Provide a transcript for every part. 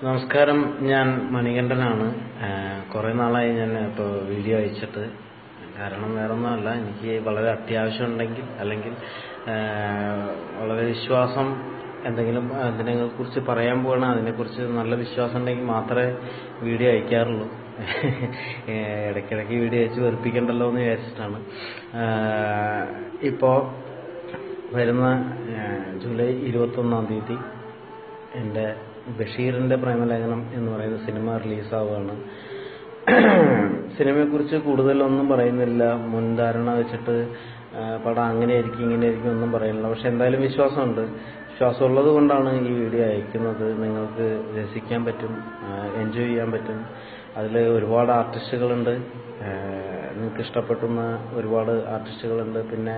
നമസ്കാരം, ഞാൻ മണികണ്ഠനാണ്. കുറേ നാളായി ഞാൻ ഇപ്പോൾ വീഡിയോ അയച്ചിട്ട്. കാരണം വേറൊന്നുമല്ല, എനിക്ക് വളരെ അത്യാവശ്യമുണ്ടെങ്കിൽ അല്ലെങ്കിൽ വളരെ വിശ്വാസം എന്തെങ്കിലും അതിനെക്കുറിച്ച് പറയാൻ പോകണം, അതിനെക്കുറിച്ച് നല്ല വിശ്വാസം ഉണ്ടെങ്കിൽ മാത്രമേ വീഡിയോ അയക്കാറുള്ളൂ. ഇടയ്ക്കിടയ്ക്ക് വീഡിയോ അയച്ച് വെറുപ്പിക്കണ്ടല്ലോ എന്ന് വിചാരിച്ചിട്ടാണ്. ഇപ്പോൾ വരുന്ന ജൂലൈ 21 എൻ്റെ ബഷീറിൻ്റെ പ്രേമലേഖനം എന്ന് പറയുന്ന സിനിമ റിലീസാവുകയാണ്. സിനിമയെക്കുറിച്ച് കൂടുതലൊന്നും പറയുന്നില്ല, മുൻധാരണ വെച്ചിട്ട് പടം അങ്ങനെയായിരിക്കും ഇങ്ങനെയായിരിക്കും ഒന്നും പറയുന്നില്ല. പക്ഷെ എന്തായാലും വിശ്വാസമുള്ളത് കൊണ്ടാണ് ഈ വീഡിയോ അയക്കുന്നത്. നിങ്ങൾക്ക് രസിക്കാൻ പറ്റും, എൻജോയ് ചെയ്യാൻ പറ്റും. അതിൽ ഒരുപാട് ആർട്ടിസ്റ്റുകളുണ്ട്, നിങ്ങൾക്ക് ഇഷ്ടപ്പെട്ടുന്ന ഒരുപാട് ആർട്ടിസ്റ്റുകളുണ്ട്. പിന്നെ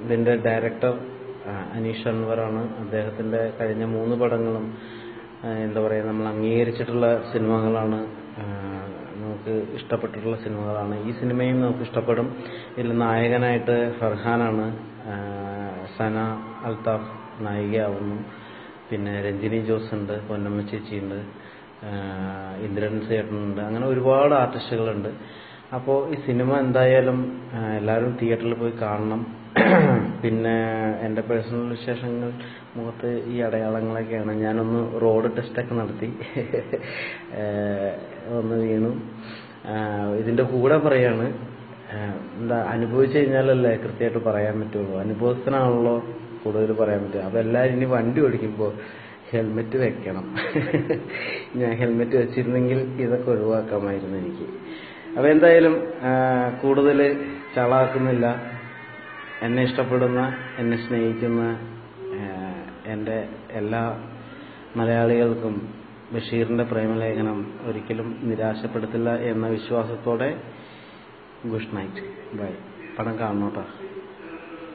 ഇതിൻ്റെ ഡയറക്ടർ അനീഷ് അൻവറാണ്. അദ്ദേഹത്തിൻ്റെ കഴിഞ്ഞ 3 പടങ്ങളും എന്താ പറയുക, നമ്മൾ അംഗീകരിച്ചിട്ടുള്ള സിനിമകളാണ്, നമുക്ക് ഇഷ്ടപ്പെട്ടിട്ടുള്ള സിനിമകളാണ്. ഈ സിനിമയും നമുക്ക് ഇഷ്ടപ്പെടും. ഇതിൽ നായകനായിട്ട് ഫർഹാനാണ്, സന അൽത്താഫ് നായികയാവുന്നു, പിന്നെ രഞ്ജിനി ജോസ് ഉണ്ട്, പൊന്നമ്മ ചേച്ചിയുണ്ട്, ഇന്ദ്രൻ ചേട്ടനുണ്ട്, അങ്ങനെ ഒരുപാട് ആർട്ടിസ്റ്റുകളുണ്ട്. അപ്പോൾ ഈ സിനിമ എന്തായാലും എല്ലാവരും തിയേറ്ററിൽ പോയി കാണണം. പിന്നെ എൻ്റെ പേഴ്സണൽ വിശേഷങ്ങൾ, മുഖത്ത് ഈ അടയാളങ്ങളൊക്കെയാണ്. ഞാനൊന്ന് റോഡ് ടെസ്റ്റൊക്കെ നടത്തി, ഒന്ന് വീണു. ഇതിൻ്റെ കൂടെ പറയാണ്, എന്താ അനുഭവിച്ചു കഴിഞ്ഞാലല്ലേ കൃത്യമായിട്ട് പറയാൻ പറ്റുള്ളൂ. അനുഭവത്തിനാണല്ലോ കൂടുതൽ പറയാൻ പറ്റുക. അപ്പോൾ എല്ലാവരും ഇനി വണ്ടി ഓടിക്കുമ്പോൾ ഹെൽമെറ്റ് വെക്കണം. ഞാൻ ഹെൽമെറ്റ് വെച്ചിരുന്നെങ്കിൽ ഇതൊക്കെ ഒഴിവാക്കാമായിരുന്നു എനിക്ക്. അപ്പോൾ എന്തായാലും കൂടുതൽ ചളാക്കുന്നില്ല. എന്നെ ഇഷ്ടപ്പെടുന്ന, എന്നെ സ്നേഹിക്കുന്ന എൻ്റെ എല്ലാ മലയാളികൾക്കും ബഷീറിൻ്റെ പ്രേമലേഖനം ഒരിക്കലും നിരാശപ്പെടുത്തില്ല എന്ന വിശ്വാസത്തോടെ ഗുഡ് നൈറ്റ്, ബൈ. പടം കാണണം കേട്ടോ.